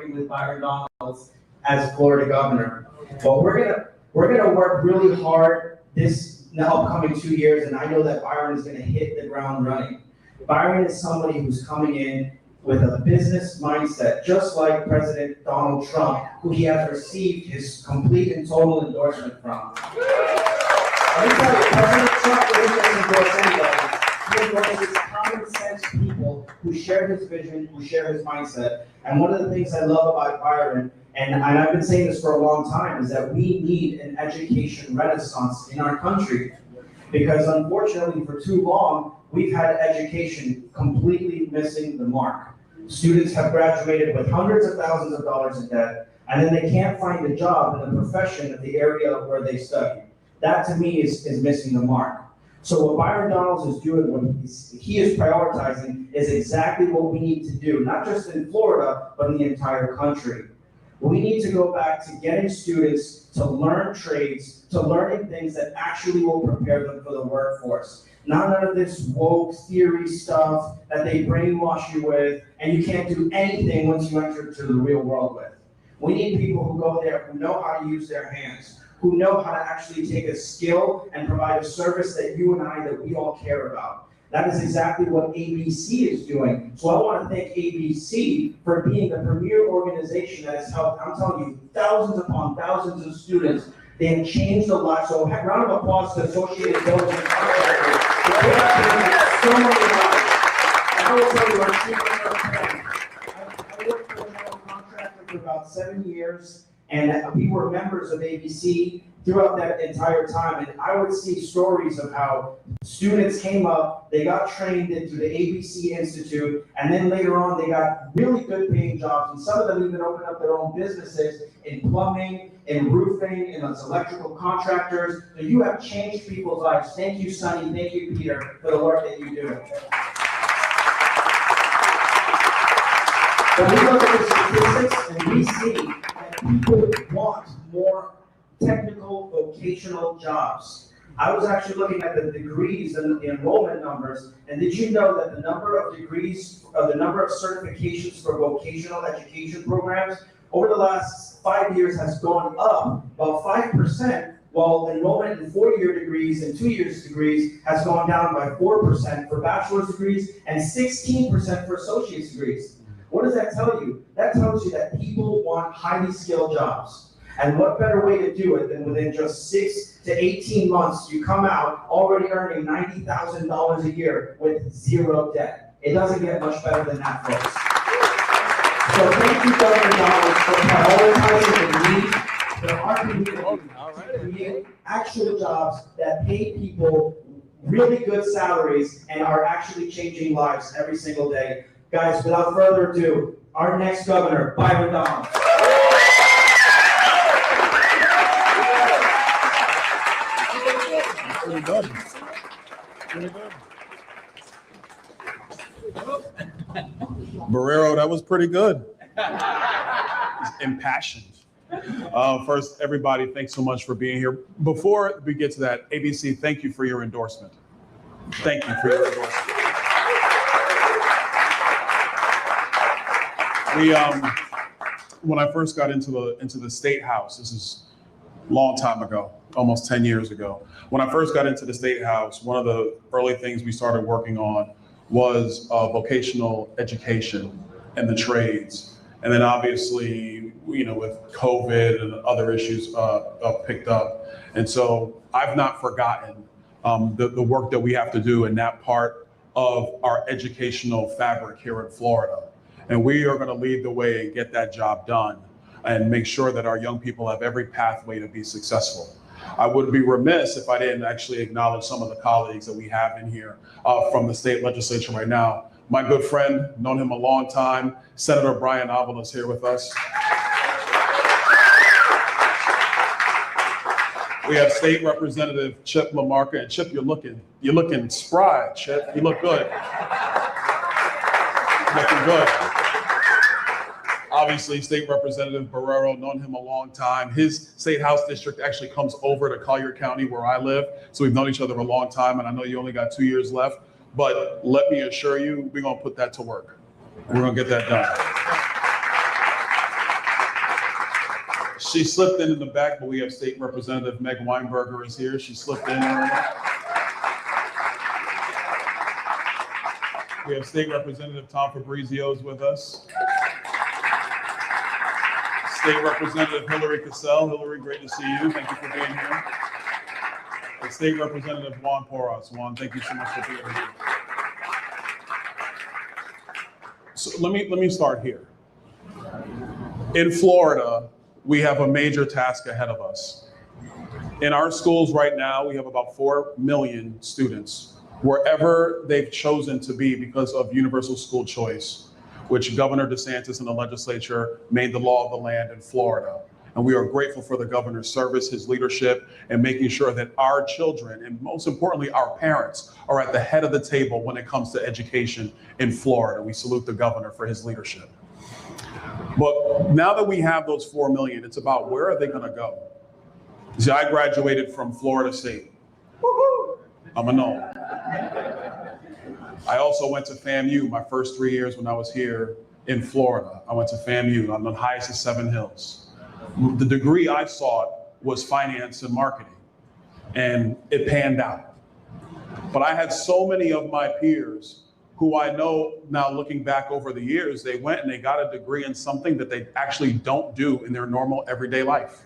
working with Byron Donalds as Florida governor. But we're gonna work really hard this upcoming 2 years, and I know that Byron is gonna hit the ground running. Byron is somebody who's coming in with a business mindset, just like President Donald Trump, who he has received his complete and total endorsement from. Let me tell you, President Trump doesn't just endorse anybody. He endorses common sense people who share his vision, who share his mindset. And one of the things I love about Byron, and I've been saying this for a long time, is that we need an education renaissance in our country. Because unfortunately, for too long, we've had education completely missing the mark. Students have graduated with hundreds of thousands of dollars in debt, and then they can't find a job in the profession of the area where they study. That to me is missing the mark. So what Byron Donalds is doing, what he is prioritizing, is exactly what we need to do, not just in Florida, but in the entire country. We need to go back to getting students to learn trades, to learning things that actually will prepare them for the workforce. None of this woke theory stuff that they brainwash you with, and you can't do anything once you enter into the real world with. We need people who go there, who know how to use their hands, who know how to actually take a skill and provide a service that you and I, that we all care about. That is exactly what ABC is doing. So I want to thank ABC for being the premier organization that has helped, I'm telling you, thousands upon thousands of students. They have changed their lives. So a round of applause to Associated Builders and Contractors. They have changed so many lives. And I will tell you, I worked for a general contractor for about 7 years, and we were members of ABC throughout that entire time. And I would see stories of how students came up, they got trained into the ABC Institute, and then later on they got really good paying jobs. And some of them even opened up their own businesses in plumbing, in roofing, and as electrical contractors. So you have changed people's lives. Thank you, Sonny. Thank you, Peter, for the work that you do. But we look at the statistics and we see that people want more technical vocational jobs. I was actually looking at the degrees and the enrollment numbers, and did you know that the number of degrees, or the number of certifications for vocational education programs over the last 5 years has gone up about 5%, while enrollment in 4-year degrees and 2 years degrees has gone down by 4% for bachelor's degrees and 16% for associate's degrees. What does that tell you? That tells you that people want highly skilled jobs. And what better way to do it than within just 6 to 18 months, you come out already earning $90,000 a year with zero debt. It doesn't get much better than that, folks. So thank you, Governor Donalds, for prioritizing the need for our community to create actual jobs that pay people really good salaries and are actually changing lives every single day. Guys, without further ado, our next governor, Byron Donalds. Pretty good. Pretty good. Barrero, that was pretty good. Impassioned. First, everybody, thanks so much for being here. Before we get to that, ABC, thank you for your endorsement. Thank you for your endorsement. When I first got into the State House, this is a long time ago, almost 10 years ago. When I first got into the State House, one of the early things we started working on was vocational education and the trades. And then obviously, you know, with COVID and other issues picked up. And so I've not forgotten the work that we have to do in that part of our educational fabric here in Florida. And we are going to lead the way and get that job done and make sure that our young people have every pathway to be successful. I would be remiss if I didn't actually acknowledge some of the colleagues that we have in here from the state legislature right now. My good friend, known him a long time, Senator Brian Avila is here with us. We have State Representative Chip LaMarca. And Chip, you're looking spry, Chip. You look good. Looking good. Obviously, State Representative Barrero, known him a long time. His state house district actually comes over to Collier County where I live. So we've known each other a long time, and I know you only got 2 years left, but let me assure you, we're gonna put that to work. We're gonna get that done. She slipped in the back, but we have State Representative Meg Weinberger is here. She slipped in earlier. We have State Representative Tom Fabrizio is with us. State Representative Hillary Cassell. Hillary, great to see you. Thank you for being here. And State Representative Juan Porras. Juan, thank you so much for being here. So let me start here. In Florida, we have a major task ahead of us. In our schools right now, we have about 4 million students, wherever they've chosen to be because of universal school choice, which Governor DeSantis and the legislature made the law of the land in Florida. And we are grateful for the governor's service, his leadership, and making sure that our children, and most importantly, our parents, are at the head of the table when it comes to education in Florida. We salute the governor for his leadership. But now that we have those 4 million, it's about where are they gonna go? See, I graduated from Florida State. I'm a gnome. I also went to FAMU my first 3 years when I was here in Florida. I went to FAMU. I'm the highest of 7 Hills. The degree I sought was finance and marketing, and it panned out. But I had so many of my peers who I know now, looking back over the years, they went and they got a degree in something that they actually don't do in their normal everyday life.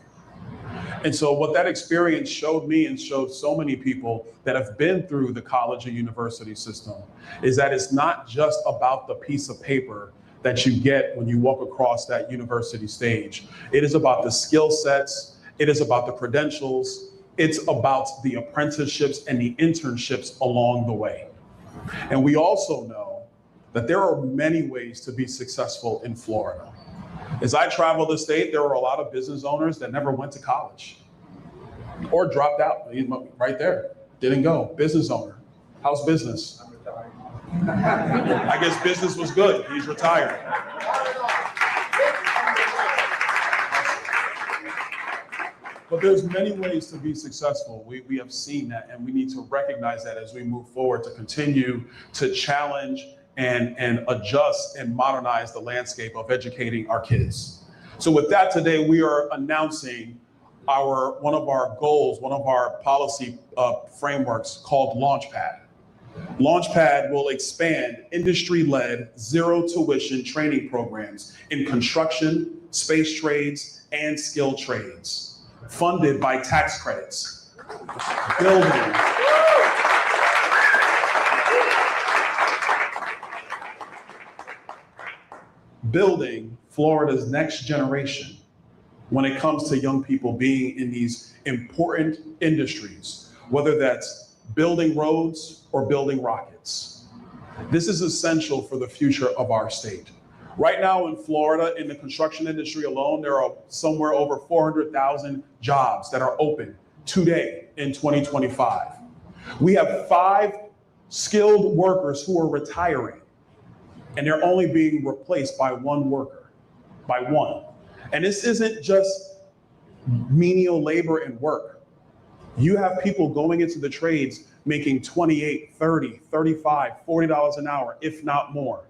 And so what that experience showed me and showed so many people that have been through the college and university system is that it's not just about the piece of paper that you get when you walk across that university stage. It is about the skill sets, it is about the credentials, it's about the apprenticeships and the internships along the way. And we also know that there are many ways to be successful in Florida. As I travel the state, there were a lot of business owners that never went to college or dropped out. Right there, didn't go. Business owner, how's business? I guess business was good, he's retired. But there's many ways to be successful. We have seen that, and we need to recognize that as we move forward to continue to challenge and adjust and modernize the landscape of educating our kids. So with that, today we are announcing one of our goals, one of our policy frameworks called Launchpad. Launchpad will expand industry-led zero tuition training programs in construction, space trades, and skilled trades, funded by tax credits, building Florida's next generation when it comes to young people being in these important industries, whether that's building roads or building rockets. This is essential for the future of our state. Right now in Florida, in the construction industry alone, there are somewhere over 400,000 jobs that are open today in 2025. We have 5 skilled workers who are retiring, and they're only being replaced by 1 worker, by 1. And this isn't just menial labor and work. You have people going into the trades making $28, $30, $35, $40 an hour, if not more.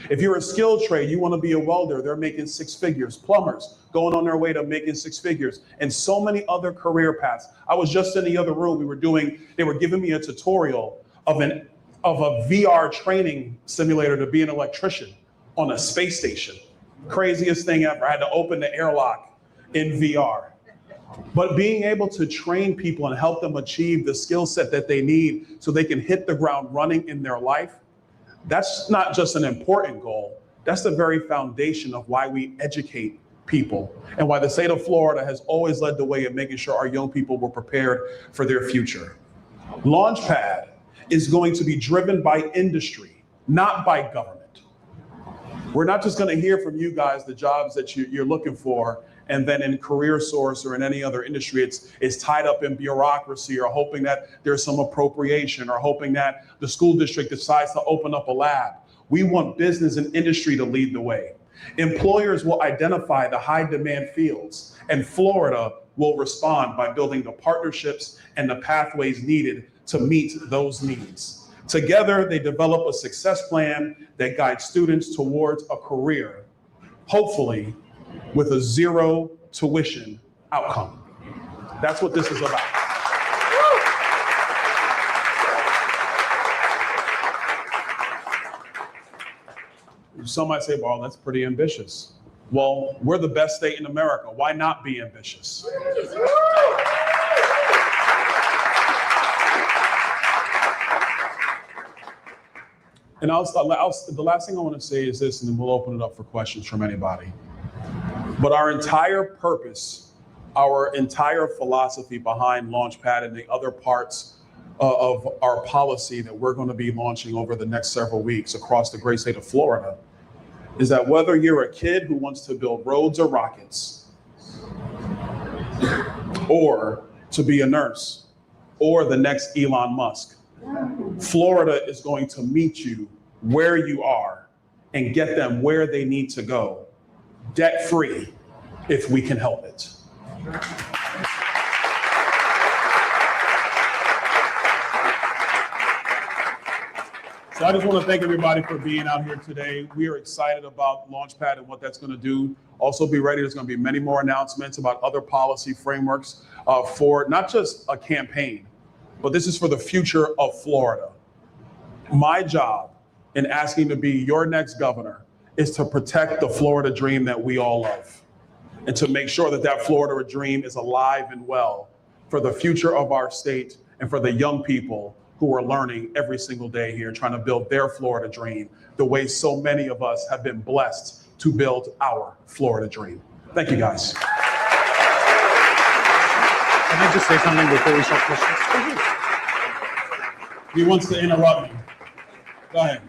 If you're a skilled trade, you want to be a welder, they're making 6 figures. Plumbers going on their way to making 6 figures, and so many other career paths. I was just in the other room, they were giving me a tutorial of a VR training simulator to be an electrician on a space station. Craziest thing ever. I had to open the airlock in VR. But being able to train people and help them achieve the skill set that they need so they can hit the ground running in their life, that's not just an important goal, that's the very foundation of why we educate people and why the state of Florida has always led the way in making sure our young people were prepared for their future. Launchpad is going to be driven by industry, not by government. We're not just going to hear from you guys the jobs that you're looking for, and then in CareerSource or in any other industry, it's tied up in bureaucracy or hoping that there's some appropriation or hoping that the school district decides to open up a lab. We want business and industry to lead the way. Employers will identify the high demand fields, and Florida will respond by building the partnerships and the pathways needed to meet those needs. Together, they develop a success plan that guides students towards a career, hopefully with a zero tuition outcome. That's what this is about. Some might say, well, that's pretty ambitious. Well, we're the best state in America. Why not be ambitious? And the last thing I want to say is this, and then we'll open it up for questions from anybody. But our entire purpose, our entire philosophy behind Launchpad and the other parts of our policy that we're going to be launching over the next several weeks across the great state of Florida is that whether you're a kid who wants to build roads or rockets, or to be a nurse, or the next Elon Musk, Florida is going to meet you where you are and get them where they need to go, debt-free, if we can help it. So I just want to thank everybody for being out here today. We are excited about Launchpad and what that's going to do. Also be ready, there's going to be many more announcements about other policy frameworks for not just a campaign, but this is for the future of Florida. My job in asking to be your next governor is to protect the Florida dream that we all love and to make sure that that Florida dream is alive and well for the future of our state and for the young people who are learning every single day here, trying to build their Florida dream the way so many of us have been blessed to build our Florida dream. Thank you, guys. Can I just say something before we start questions? He wants to interrupt me. Go ahead.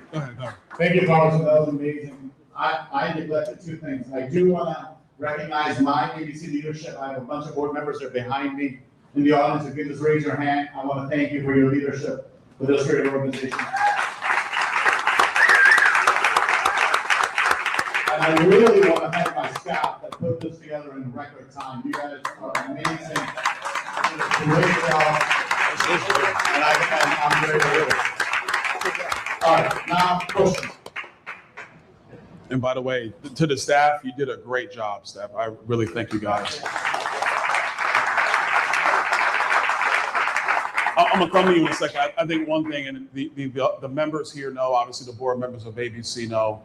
Thank you, Congressman. That was amazing. I neglected two things. I do want to recognize my ABC leadership. I have a bunch of board members that are behind me in the audience. If you just raise your hand, I want to thank you for your leadership for this great organization. And I really want to thank my staff that put this together in record time. You guys are amazing. You did a great job. And I'm very grateful. All right, now questions. And by the way, to the staff, you did a great job, staff. I really thank you guys. I'm gonna come to you in a second. I think one thing, and the members here know, obviously the board members of ABC know,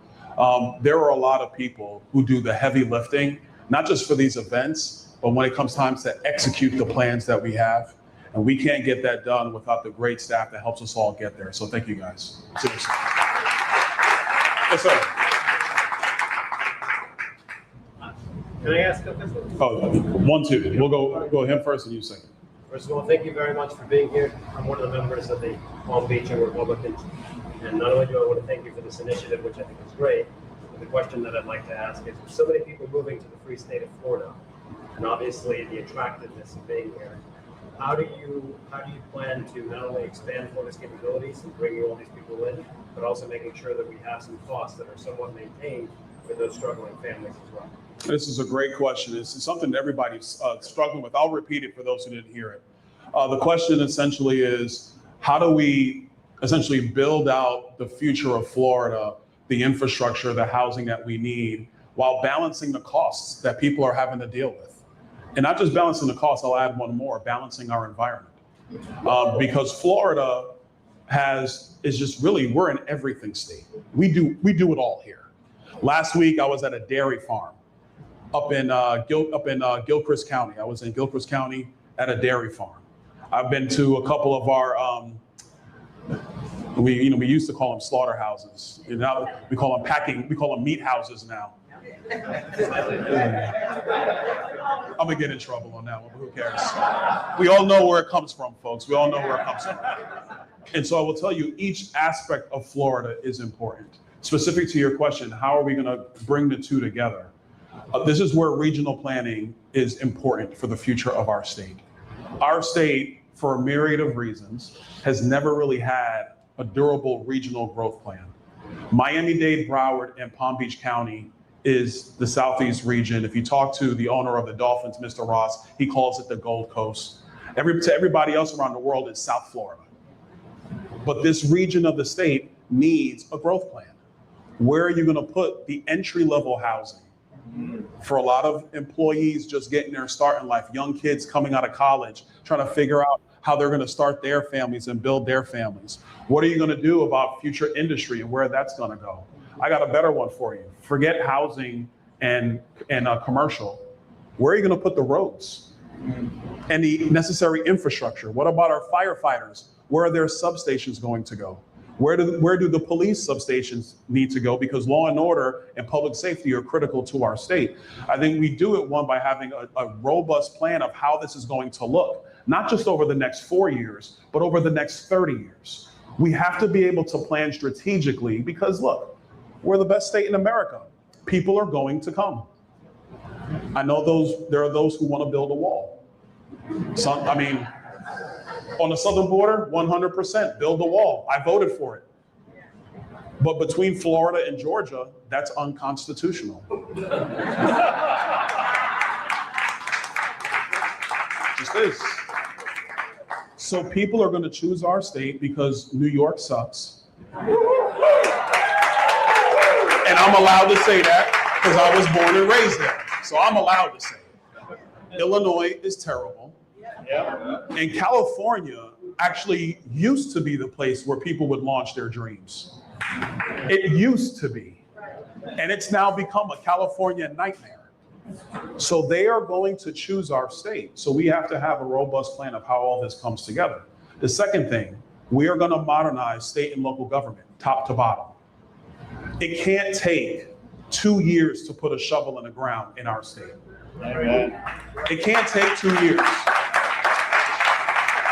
there are a lot of people who do the heavy lifting, not just for these events, but when it comes time to execute the plans that we have. And we can't get that done without the great staff that helps us all get there. So thank you guys. Seriously. Yes, sir. Can I ask a question? Oh, 1, 2. We'll go him first and you second. First of all, thank you very much for being here. I'm one of the members of the Palm Beach and Republicans. And not only do I want to thank you for this initiative, which I think is great, but the question that I'd like to ask is, with so many people moving to the free state of Florida, and obviously the attractiveness of being here, how do you plan to not only expand Florida's capabilities and bring all these people in, but also making sure that we have some costs that are somewhat maintained for those struggling families as well? This is a great question. This is something that everybody's struggling with. I'll repeat it for those who didn't hear it. The question essentially is, how do we essentially build out the future of Florida, the infrastructure, the housing that we need, while balancing the costs that people are having to deal with? And not just balancing the costs, I'll add one more, balancing our environment. Because Florida is just really, we're an everything state. We do it all here. Last week, I was at a dairy farm up in Gilchrist County. I was in Gilchrist County at a dairy farm. I've been to a couple of our, we used to call them slaughterhouses. Now we call them meat houses now. I'm gonna get in trouble on that one, but who cares? We all know where it comes from, folks. We all know where it comes from. And so I will tell you, each aspect of Florida is important. Specific to your question, how are we gonna bring the two together? This is where regional planning is important for the future of our state. Our state, for a myriad of reasons, has never really had a durable regional growth plan. Miami-Dade, Broward, and Palm Beach County is the Southeast region. If you talk to the owner of the Dolphins, Mr. Ross, he calls it the Gold Coast. To everybody else around the world, it's South Florida. But this region of the state needs a growth plan. Where are you gonna put the entry-level housing For a lot of employees just getting their start in life, young kids coming out of college, trying to figure out how they're going to start their families and build their families. What are you going to do about future industry and where that's going to go? I got a better one for you. Forget housing and commercial. Where are you going to put the roads and the necessary infrastructure? What about our firefighters? Where are their substations going to go? Where do the police substations need to go? Because law and order and public safety are critical to our state. I think we do it, one, by having a robust plan of how this is going to look, not just over the next 4 years, but over the next 30 years. We have to be able to plan strategically because, look, we're the best state in America. People are going to come. I know there are those who want to build a wall. On the southern border, 100%, build the wall. I voted for it. But between Florida and Georgia, that's unconstitutional. Just is. So people are going to choose our state because New York sucks. And I'm allowed to say that because I was born and raised there. So I'm allowed to say it. Illinois is terrible. And California actually used to be the place where people would launch their dreams. It used to be. And it's now become a California nightmare. So they are going to choose our state. So we have to have a robust plan of how all this comes together. The second thing, we are going to modernize state and local government, top to bottom. It can't take 2 years to put a shovel in the ground in our state. It can't take 2 years.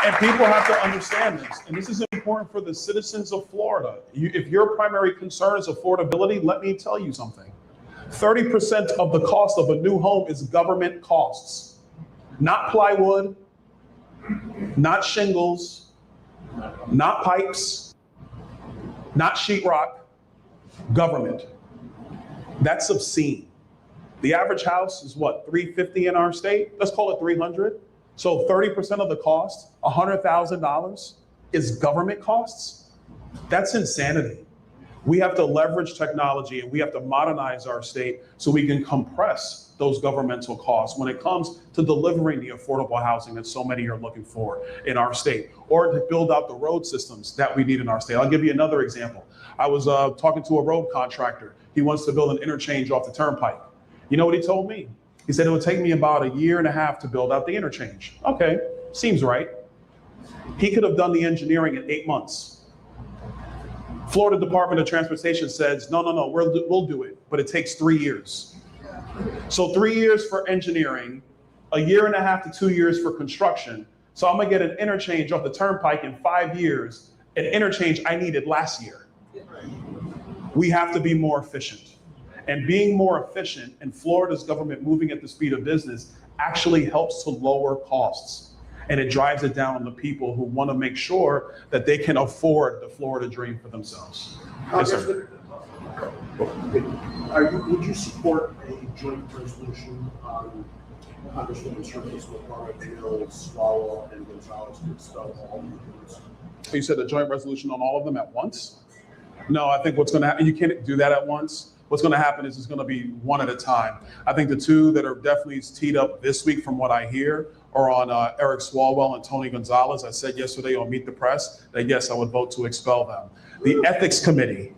And people have to understand this. And this is important for the citizens of Florida. If your primary concern is affordability, let me tell you something. 30% of the cost of a new home is government costs. Not plywood, not shingles, not pipes, not sheetrock, government. That's obscene. The average house is what, $350 in our state? Let's call it $300. So 30% of the cost, $100,000, is government costs? That's insanity. We have to leverage technology and we have to modernize our state so we can compress those governmental costs when it comes to delivering the affordable housing that so many are looking for in our state, or to build out the road systems that we need in our state. I'll give you another example. I was talking to a road contractor. He wants to build an interchange off the turnpike. You know what he told me? He said it would take me about 1.5 years to build out the interchange. Okay, seems right. He could have done the engineering in 8 months. Florida Department of Transportation says, no, we'll do it, but it takes 3 years. So 3 years for engineering, 1.5 years to 2 years for construction. So I'm gonna get an interchange off the turnpike in 5 years, an interchange I needed last year. We have to be more efficient. And being more efficient and Florida's government moving at the speed of business actually helps to lower costs. And it drives it down on the people who want to make sure that they can afford the Florida dream for themselves. Yes, sir. Would you support a joint resolution on Congresswoman Sherman's requirement bills, Swalwell and Gonzalez to expel all immigrants? You said a joint resolution on all of them at once? No, I think what's going to happen, you can't do that at once. What's going to happen is it's going to be one at a time. I think the two that are definitely teed up this week, from what I hear, are on Eric Swalwell and Tony Gonzalez. I said yesterday on Meet the Press that yes, I would vote to expel them. The Ethics Committee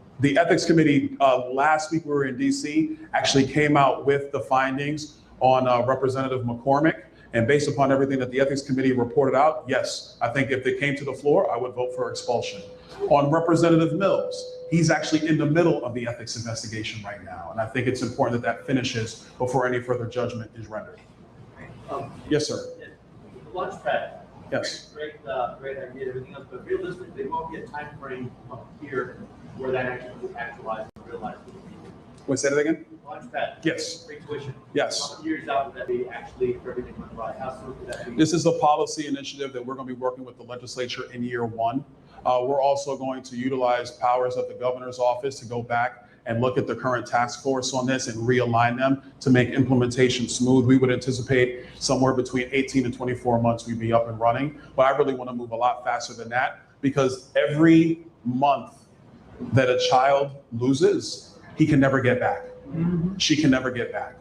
last week we were in DC, actually came out with the findings on Representative McCormick. And based upon everything that the Ethics Committee reported out, yes, I think if they came to the floor, I would vote for expulsion. On Representative Mills, he's actually in the middle of the ethics investigation right now. And I think it's important that that finishes before any further judgment is rendered. Yes, sir. Launchpad. Yes. Great idea, everything else, but realistically, there won't be a time frame up here where that actually will actualize and realize. Wait, say that again? Launchpad. Yes. Free tuition. Yes. How many years out would that be actually for everything went right? How soon would that be? This is a policy initiative that we're going to be working with the legislature in year one. We're also going to utilize powers of the governor's office to go back and look at the current task force on this and realign them to make implementation smooth. We would anticipate somewhere between 18 and 24 months we'd be up and running. But I really want to move a lot faster than that, because every month that a child loses, he can never get back. She can never get back.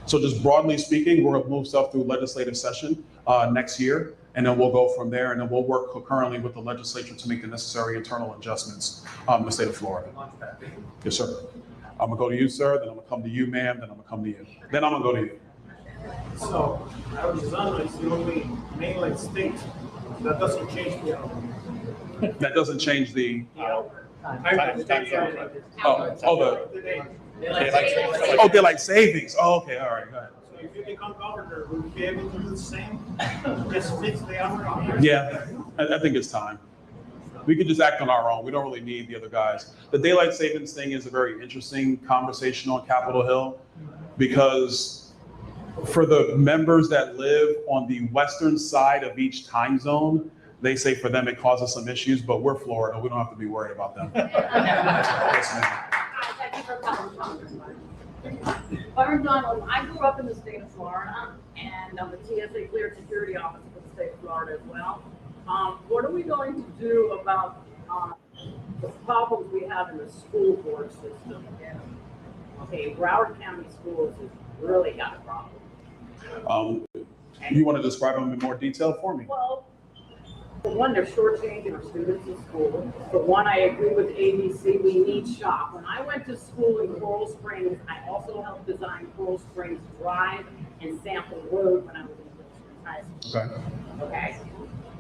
So just broadly speaking, we're gonna move stuff through legislative session next year, and then we'll go from there, and then we'll work concurrently with the legislature to make the necessary internal adjustments in the state of Florida. Yes, sir. I'm gonna go to you, sir, then I'm gonna come to you, ma'am, then I'm gonna come to you. Then I'm gonna go to you. So, Arizona is the only mainland state that doesn't change the hour. That doesn't change the, The daylight savings. Oh, okay, all right, go ahead. So if you become governor, will you be able to do the same? Just fix the hour here? Yeah, I think it's time. We could just act on our own. We don't really need the other guys. The daylight savings thing is a very interesting conversation on Capitol Hill, because for the members that live on the western side of each time zone, they say for them it causes some issues, but we're Florida. We don't have to be worried about them. Yes, ma'am. Thank you for coming. Byron Donalds, I grew up in the state of Florida, and I'm the TSA cleared security officer for the state of Florida as well. What are we going to do about the problems we have in the school board system? Okay, Broward County Schools has really got a problem. You want to describe them in more detail for me? Well, for one, they're shortchanging our students in school. For one, I agree with ABC, we need shop. When I went to school in Coral Springs, I also helped design Coral Springs Drive and Sample Road when I was in high school. Okay. Okay?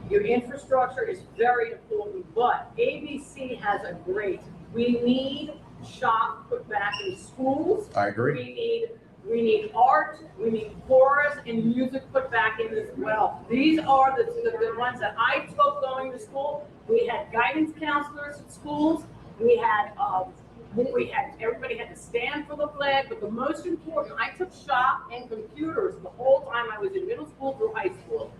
Your infrastructure is very important, but ABC has a great, we need shop put back in schools. I agree. We need art, we need chorus and music put back in as well. These are the ones that I took going to school. We had guidance counselors at schools. We had everybody had to stand for the flag, but the most important, I took shop and computers the whole time I was in middle school through high school.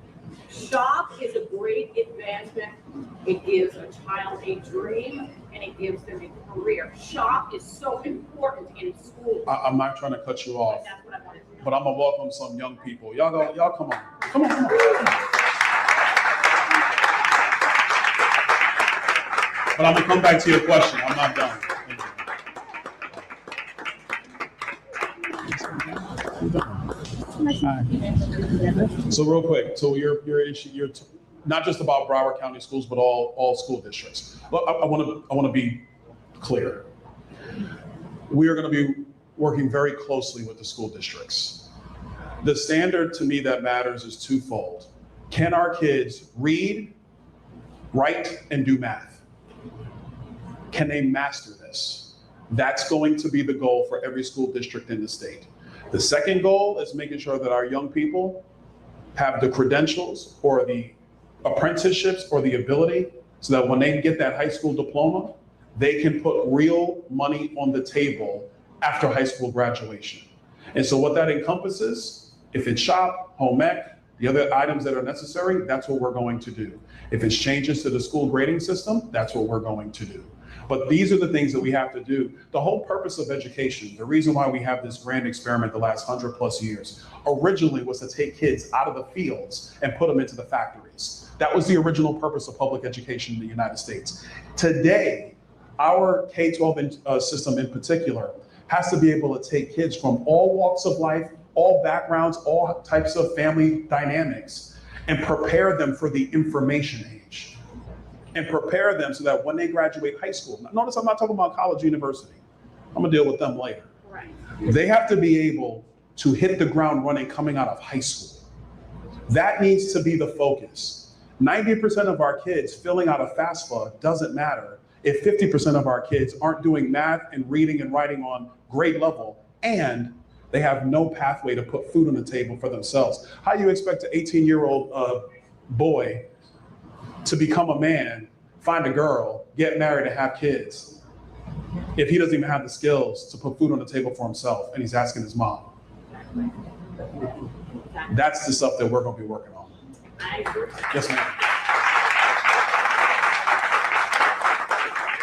Shop is a great advancement. It gives a child a dream and it gives them a career. Shop is so important in school. I'm not trying to cut you off, That's what I wanted to know. but I'm gonna welcome some young people. Y'all come on. Come on. But I'm gonna come back to your question. I'm not done. So real quick, so your issue, you're not just about Broward County schools, but all school districts. But I want to be clear. We are going to be working very closely with the school districts. The standard to me that matters is twofold. Can our kids read, write, and do math? Can they master this? That's going to be the goal for every school district in the state. The second goal is making sure that our young people have the credentials or the apprenticeships or the ability so that when they get that high school diploma, they can put real money on the table after high school graduation. And so what that encompasses, if it's shop, home ec, the other items that are necessary, that's what we're going to do. If it's changes to the school grading system, that's what we're going to do. But these are the things that we have to do. The whole purpose of education, the reason why we have this grand experiment the last 100+ years, originally was to take kids out of the fields and put them into the factories. That was the original purpose of public education in the United States. Today, our K-12 system in particular has to be able to take kids from all walks of life, all backgrounds, all types of family dynamics, and prepare them for the information age. And prepare them so that when they graduate high school, notice I'm not talking about college, university. I'm gonna deal with them later. Right. They have to be able to hit the ground running coming out of high school. That needs to be the focus. 90% of our kids filling out a FAFSA doesn't matter if 50% of our kids aren't doing math and reading and writing on grade level, and they have no pathway to put food on the table for themselves. How do you expect an 18-year-old boy to become a man, find a girl, get married, and have kids, if he doesn't even have the skills to put food on the table for himself and he's asking his mom? That's the stuff that we're going to be working on. I agree. Yes, ma'am.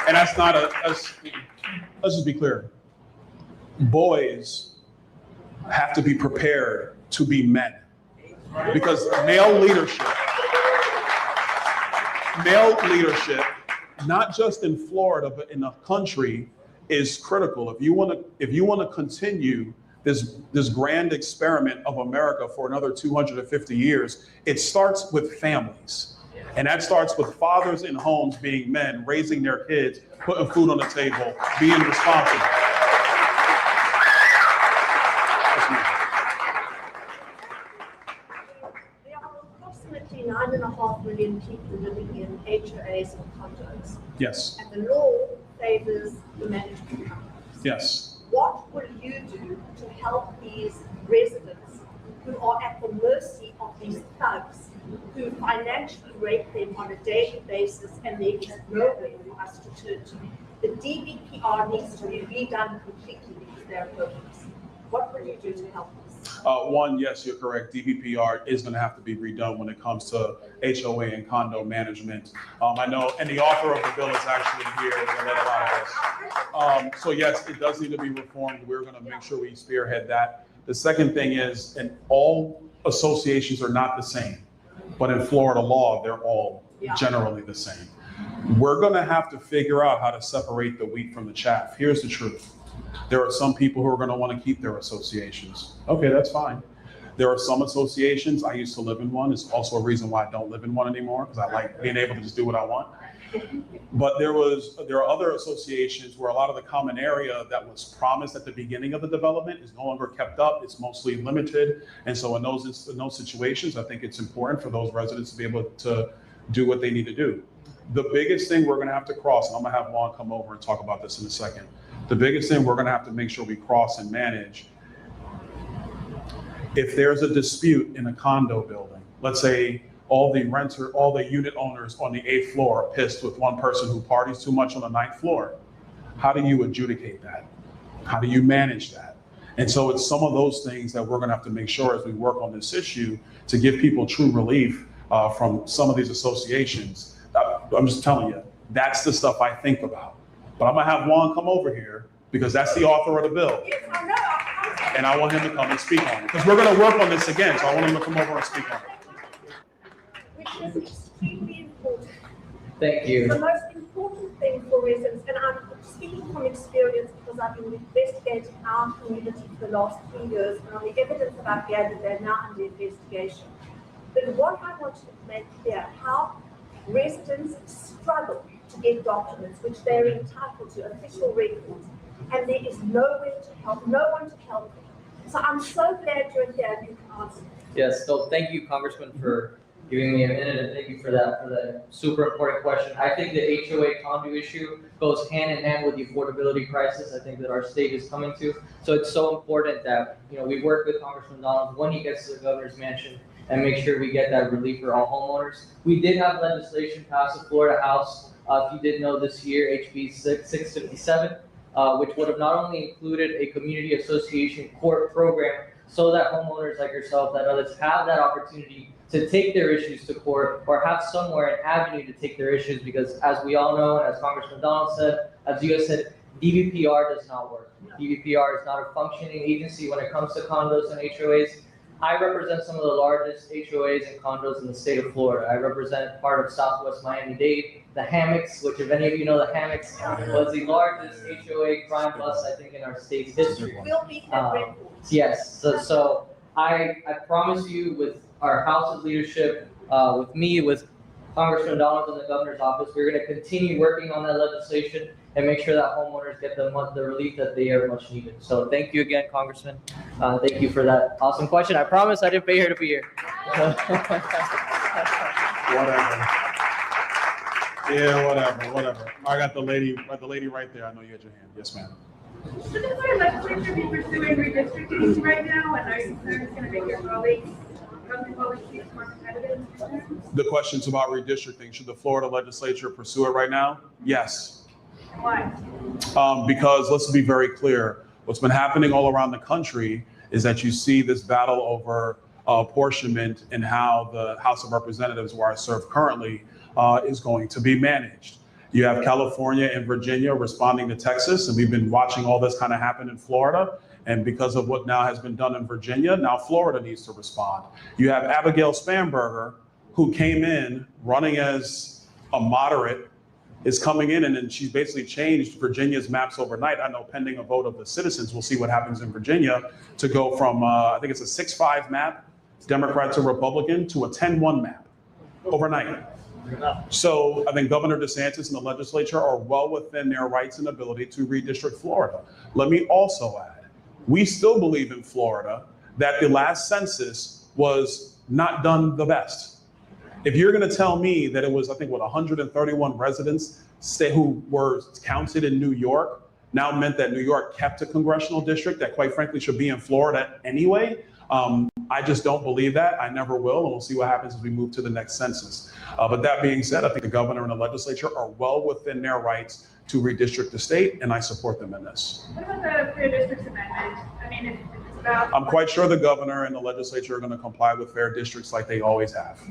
And that's not let's just be clear. Boys have to be prepared to be men, because male leadership, not just in Florida, but in the country, is critical. If you want to continue this grand experiment of America for another 250 years, it starts with families. And that starts with fathers in homes being men, raising their kids, putting food on the table, being responsible. There are approximately 9.5 million people living in HOAs and condos. Yes, And the law favors the management companies. yes. What will you do to help these residents who are at the mercy of these thugs who financially rape them on a daily basis and there is nowhere for us to turn to? The DBPR needs to be redone completely because they're hopeless. What will you do to help us? One, yes, you're correct. DBPR is going to have to be redone when it comes to HOA and condo management. I know, and the author of the bill is actually here to let a lot of us. So yes, it does need to be reformed. We're going to make sure we spearhead that. The second thing is, and all associations are not the same, but in Florida law, they're all generally the same. We're going to have to figure out how to separate the wheat from the chaff. Here's the truth. There are some people who are going to want to keep their associations. Okay, that's fine. There are some associations, I used to live in one. It's also a reason why I don't live in one anymore, because I like being able to just do what I want. But there are other associations where a lot of the common area that was promised at the beginning of the development is no longer kept up. It's mostly limited. And so in those situations, I think it's important for those residents to be able to do what they need to do. The biggest thing we're going to have to cross, and I'm going to have Juan come over and talk about this in a second. The biggest thing we're going to have to make sure we cross and manage, if there's a dispute in a condo building, let's say all the unit owners on the 8th floor are pissed with one person who parties too much on the 9th floor. How do you adjudicate that? How do you manage that? And so it's some of those things that we're going to have to make sure as we work on this issue to give people true relief from some of these associations. I'm just telling you, that's the stuff I think about. But I'm going to have Juan come over here because that's the author of the bill. Yes, I know. And I want him to come and speak on it. Because we're going to work on this again, so I want him to come over and speak on it. Which is extremely important. Thank you. The most important thing for residents, and I'm speaking from experience because I've been investigating our community for the last 3 years, and on the evidence that I've gathered, they're now under investigation. But what I want to make clear, how residents struggle to get documents which they're entitled to, official records, and there is nowhere to help, no one to help them. So I'm so glad you're here and you can answer. Yes, so thank you, Congressman, for giving me a minute, and thank you for that super important question. I think the HOA condo issue goes hand in hand with the affordability crisis I think that our state is coming to. So it's so important that, we work with Congressman Donalds when he gets to the governor's mansion and make sure we get that relief for all homeowners. We did have legislation pass the Florida House, if you didn't know, this year, HB 657, which would have not only included a community association court program so that homeowners like yourself, that others have that opportunity to take their issues to court or have somewhere an avenue to take their issues, because as we all know, and as Congressman Donalds said, as you guys said, DBPR does not work. DBPR is not a functioning agency when it comes to condos and HOAs. I represent some of the largest HOAs and condos in the state of Florida. I represent part of Southwest Miami-Dade. The Hammocks, which if any of you know the Hammocks, was the largest HOA crime bust, I think, in our state's history. We'll beat that record. Yes, so I promise you, with our House's leadership, with me, with Congressman Donalds in the governor's office, we're going to continue working on that legislation and make sure that homeowners get the relief that they are much needed. So thank you again, Congressman. Thank you for that awesome question. I promise I didn't pay her to be here. Whatever. Yeah, whatever. I got the lady right there. I know you had your hand. Yes, ma'am. Shouldn't our legislature be pursuing redistricting right now, and are you concerned it's going to make your colleagues more competitive? The question's about redistricting. Should the Florida legislature pursue it right now? Yes. Why? Because let's be very clear, what's been happening all around the country is that you see this battle over apportionment and how the House of Representatives, where I serve currently, is going to be managed. You have California and Virginia responding to Texas, and we've been watching all this kind of happen in Florida. And because of what now has been done in Virginia, now Florida needs to respond. You have Abigail Spanberger, who came in running as a moderate is coming in, and then she's basically changed Virginia's maps overnight. I know pending a vote of the citizens, we'll see what happens in Virginia, to go from, I think it's a 6-5 map, Democrat to Republican, to a 10-1 map overnight. So I think Governor DeSantis and the legislature are well within their rights and ability to redistrict Florida. Let me also add, we still believe in Florida that the last census was not done the best. If you're going to tell me that it was, I think, 131 residents who were counted in New York, now meant that New York kept a congressional district that, quite frankly, should be in Florida anyway, I just don't believe that. I never will, and we'll see what happens as we move to the next census. But that being said, I think the governor and the legislature are well within their rights to redistrict the state, and I support them in this. What about the Fair Districts Amendment? I mean, if it's about... I'm quite sure the governor and the legislature are going to comply with fair districts like they always have.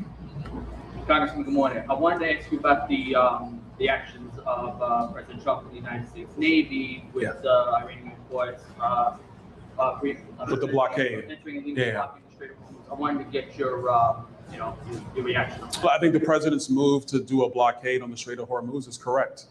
Congressman, good morning. I wanted to ask you about the actions of President Trump and the United States Navy with Iranian ports, with the blockade. Entering illegal blocking the Strait of Hormuz. I wanted to get your reaction on that. Well, I think the president's move to do a blockade on the Strait of Hormuz is correct.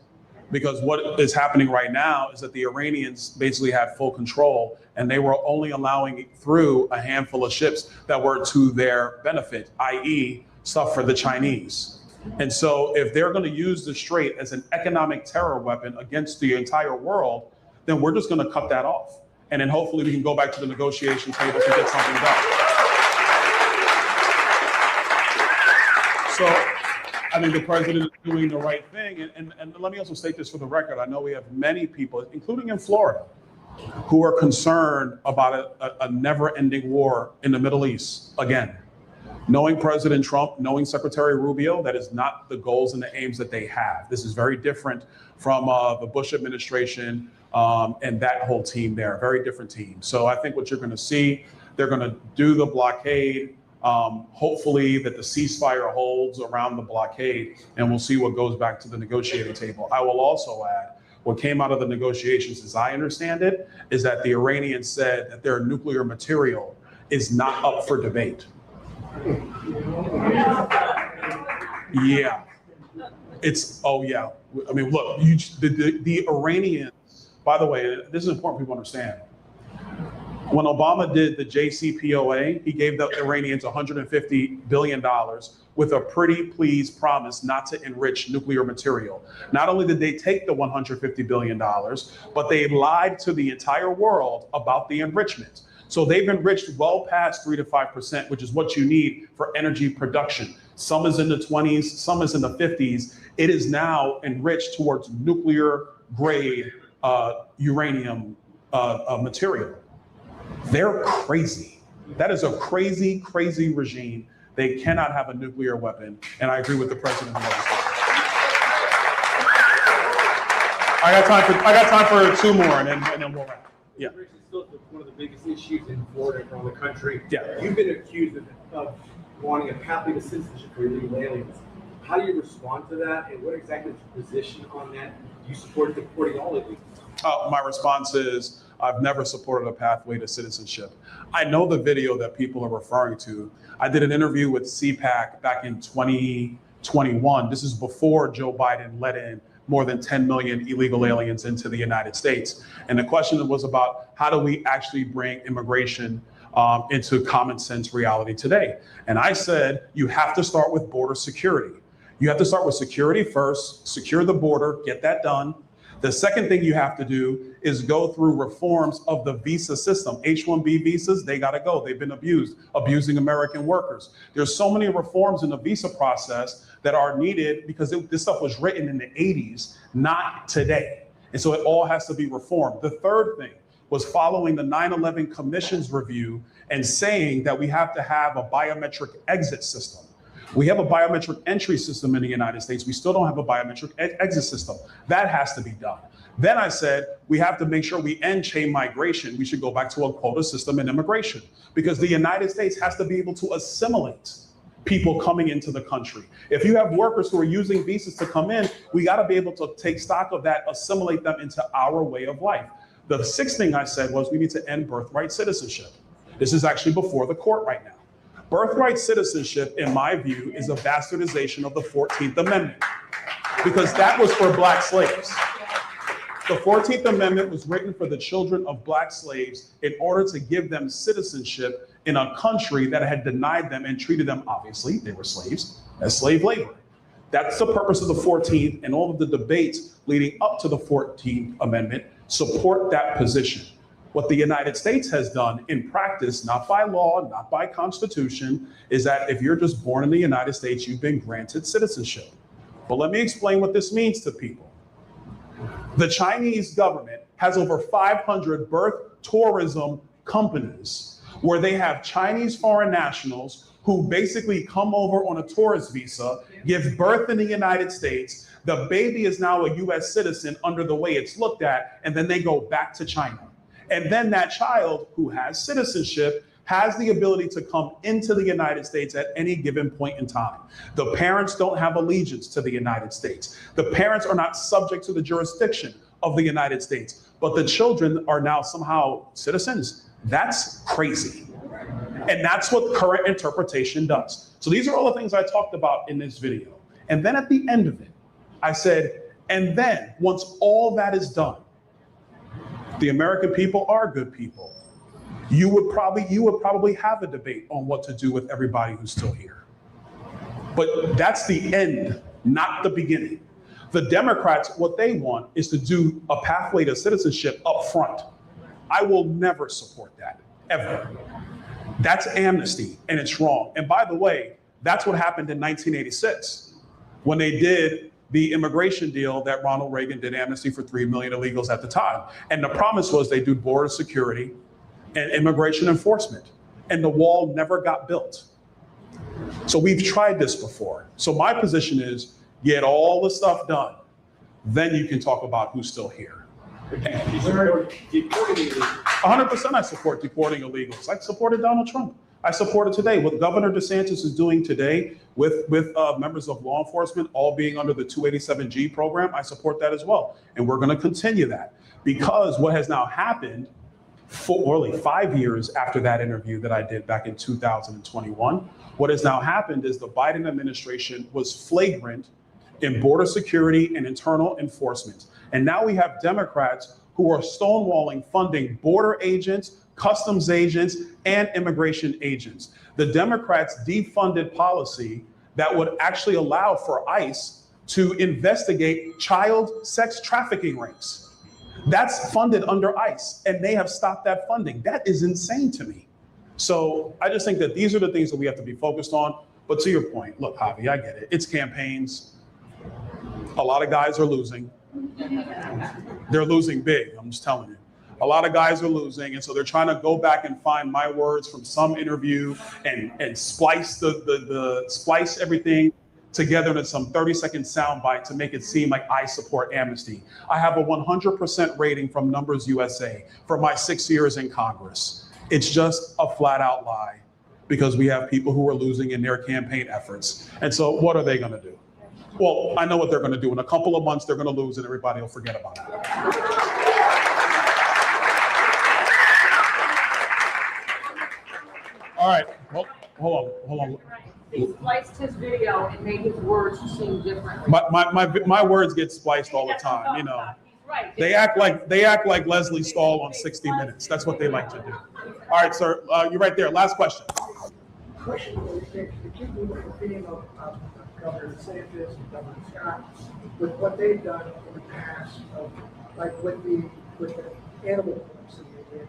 Because what is happening right now is that the Iranians basically had full control, and they were only allowing through a handful of ships that were to their benefit, i.e., stuff for the Chinese. And so if they're going to use the Strait as an economic terror weapon against the entire world, then we're just going to cut that off. And then hopefully we can go back to the negotiation table to get something done. So I think the president is doing the right thing. And let me also state this for the record. I know we have many people, including in Florida, who are concerned about a never-ending war in the Middle East again. Knowing President Trump, knowing Secretary Rubio, that is not the goals and the aims that they have. This is very different from the Bush administration and that whole team there, very different team. So I think what you're going to see, they're going to do the blockade. Hopefully that the ceasefire holds around the blockade, and we'll see what goes back to the negotiating table. I will also add, what came out of the negotiations, as I understand it, is that the Iranians said that their nuclear material is not up for debate. Yeah. It's, oh yeah. I mean, look, the Iranians, by the way, this is important people understand. When Obama did the JCPOA, he gave the Iranians $150 billion with a pretty please promise not to enrich nuclear material. Not only did they take the $150 billion, but they lied to the entire world about the enrichment. So they've enriched well past 3 to 5%, which is what you need for energy production. Some is in the 20s, some is in the 50s. It is now enriched towards nuclear grade uranium material. They're crazy. That is a crazy, crazy regime. They cannot have a nuclear weapon. And I agree with the president. I got time for two more, and then we'll wrap. Yeah. Still one of the biggest issues in Florida and around the country. Yeah. You've been accused of wanting a pathway to citizenship for illegal aliens. How do you respond to that, and what exactly is your position on that? Do you support deporting all illegals? My response is, I've never supported a pathway to citizenship. I know the video that people are referring to. I did an interview with CPAC back in 2021. This is before Joe Biden let in more than 10 million illegal aliens into the United States. And the question was about how do we actually bring immigration into common sense reality today? And I said, you have to start with border security. You have to start with security first, secure the border, get that done. The second thing you have to do is go through reforms of the visa system. H-1B visas, they gotta go. They've been abusing American workers. There's so many reforms in the visa process that are needed because this stuff was written in the 80s, not today. And so it all has to be reformed. The third thing was following the 9/11 Commission's review and saying that we have to have a biometric exit system. We have a biometric entry system in the United States. We still don't have a biometric exit system. That has to be done. Then I said, we have to make sure we end chain migration. We should go back to a quota system in immigration because the United States has to be able to assimilate people coming into the country. If you have workers who are using visas to come in, we gotta be able to take stock of that, assimilate them into our way of life. The sixth thing I said was we need to end birthright citizenship. This is actually before the court right now. Birthright citizenship, in my view, is a bastardization of the 14th Amendment. because that was for black slaves. The 14th Amendment was written for the children of black slaves in order to give them citizenship in a country that had denied them and treated them, obviously, they were slaves, as slave labor. That's the purpose of the 14th, and all of the debates leading up to the 14th Amendment support that position. What the United States has done in practice, not by law, not by constitution, is that if you're just born in the United States, you've been granted citizenship. But let me explain what this means to people. The Chinese government has over 500 birth tourism companies where they have Chinese foreign nationals who basically come over on a tourist visa, give birth in the United States. The baby is now a US citizen under the way it's looked at, and then they go back to China. And then that child who has citizenship has the ability to come into the United States at any given point in time. The parents don't have allegiance to the United States. The parents are not subject to the jurisdiction of the United States, but the children are now somehow citizens. That's crazy. And that's what current interpretation does. So these are all the things I talked about in this video. And then at the end of it, I said, and then once all that is done, the American people are good people. You would probably have a debate on what to do with everybody who's still here. But that's the end, not the beginning. The Democrats, what they want is to do a pathway to citizenship up front. I will never support that, ever. That's amnesty, and it's wrong. And by the way, that's what happened in 1986 when they did the immigration deal that Ronald Reagan did amnesty for 3 million illegals at the time. And the promise was they do border security and immigration enforcement. And the wall never got built. So we've tried this before. So my position is get all the stuff done. Then you can talk about who's still here. 100% I support deporting illegals. I supported Donald Trump. I support it today. What Governor DeSantis is doing today with members of law enforcement all being under the 287G program, I support that as well. And we're going to continue that because what has now happened for only 5 years after that interview that I did back in 2021, what has now happened is the Biden administration was flagrant in border security and internal enforcement. And now we have Democrats who are stonewalling funding border agents, customs agents, and immigration agents. The Democrats defunded policy that would actually allow for ICE to investigate child sex trafficking rings. That's funded under ICE, and they have stopped that funding. That is insane to me. So I just think that these are the things that we have to be focused on. But to your point, look, Javi, I get it. It's campaigns. A lot of guys are losing. They're losing big, I'm just telling you. A lot of guys are losing, and so they're trying to go back and find my words from some interview and splice splice everything together in some 30-second soundbite to make it seem like I support amnesty. I have a 100% rating from Numbers USA for my 6 years in Congress. It's just a flat-out lie because we have people who are losing in their campaign efforts. And so what are they going to do? Well, I know what they're going to do. In a couple of months, they're going to lose and everybody will forget about it. All right, well, hold on. He spliced his video and made his words seem different. My words get spliced all the time, you know. Right. They act like Leslie Stahl on 60 Minutes. That's what they like to do. All right, sir, you're right there. Last question. Question is, if you do the opinion of Governor DeSantis and Governor Scott, with what they've done in the past, like with the animal policy in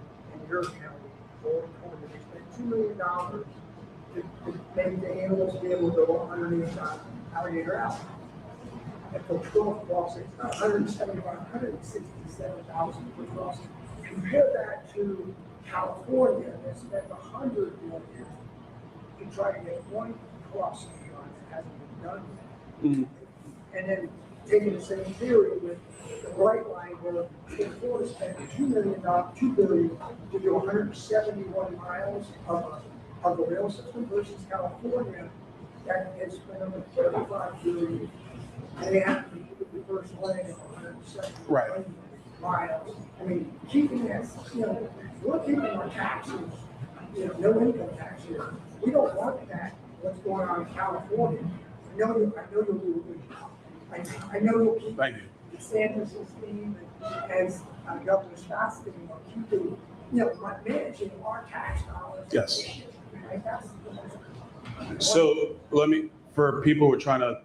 your county, or they spent $2 million to make the animals be able to go underneath alligator out. And for 12 crossings, $167,000 per crossing. Compare that to California that spent $100 million to try to get one crossing done that hasn't been done yet. Mm-hmm. And then taking the same theory with the Bright Line, where Florida spent $2 billion to do 171 miles of the rail system versus California that has spent over $35 billion. And they have to do the first leg of 171 miles. I mean, keeping that, we're keeping our taxes, no income tax here. We don't want that, what's going on in California. I know you'll do it. I know you'll keep Thank you. Sanders' theme as Governor Scott's theme on keeping, managing our tax dollars. Yes. Right? That's So for people who are trying to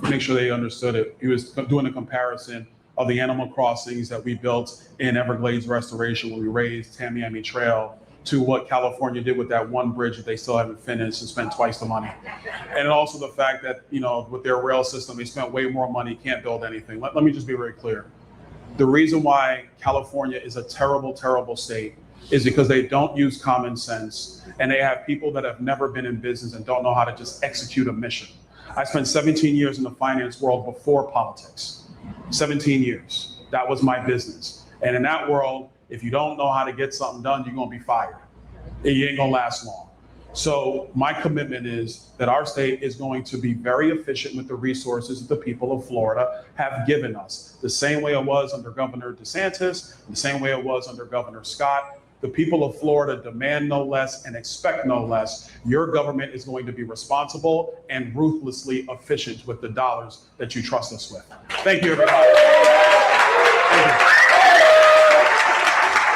make sure they understood it, he was doing a comparison of the animal crossings that we built in Everglades Restoration when we raised Tamiami Trail to what California did with that one bridge that they still haven't finished and spent twice the money. And also the fact that, with their rail system, they spent way more money, can't build anything. Let me just be very clear. The reason why California is a terrible, terrible state is because they don't use common sense and they have people that have never been in business and don't know how to just execute a mission. I spent 17 years in the finance world before politics. 17 years. That was my business. And in that world, if you don't know how to get something done, you're gonna be fired. You ain't gonna last long. So my commitment is that our state is going to be very efficient with the resources that the people of Florida have given us. The same way it was under Governor DeSantis, the same way it was under Governor Scott. The people of Florida demand no less and expect no less. Your government is going to be responsible and ruthlessly efficient with the dollars that you trust us with. Thank you, everybody.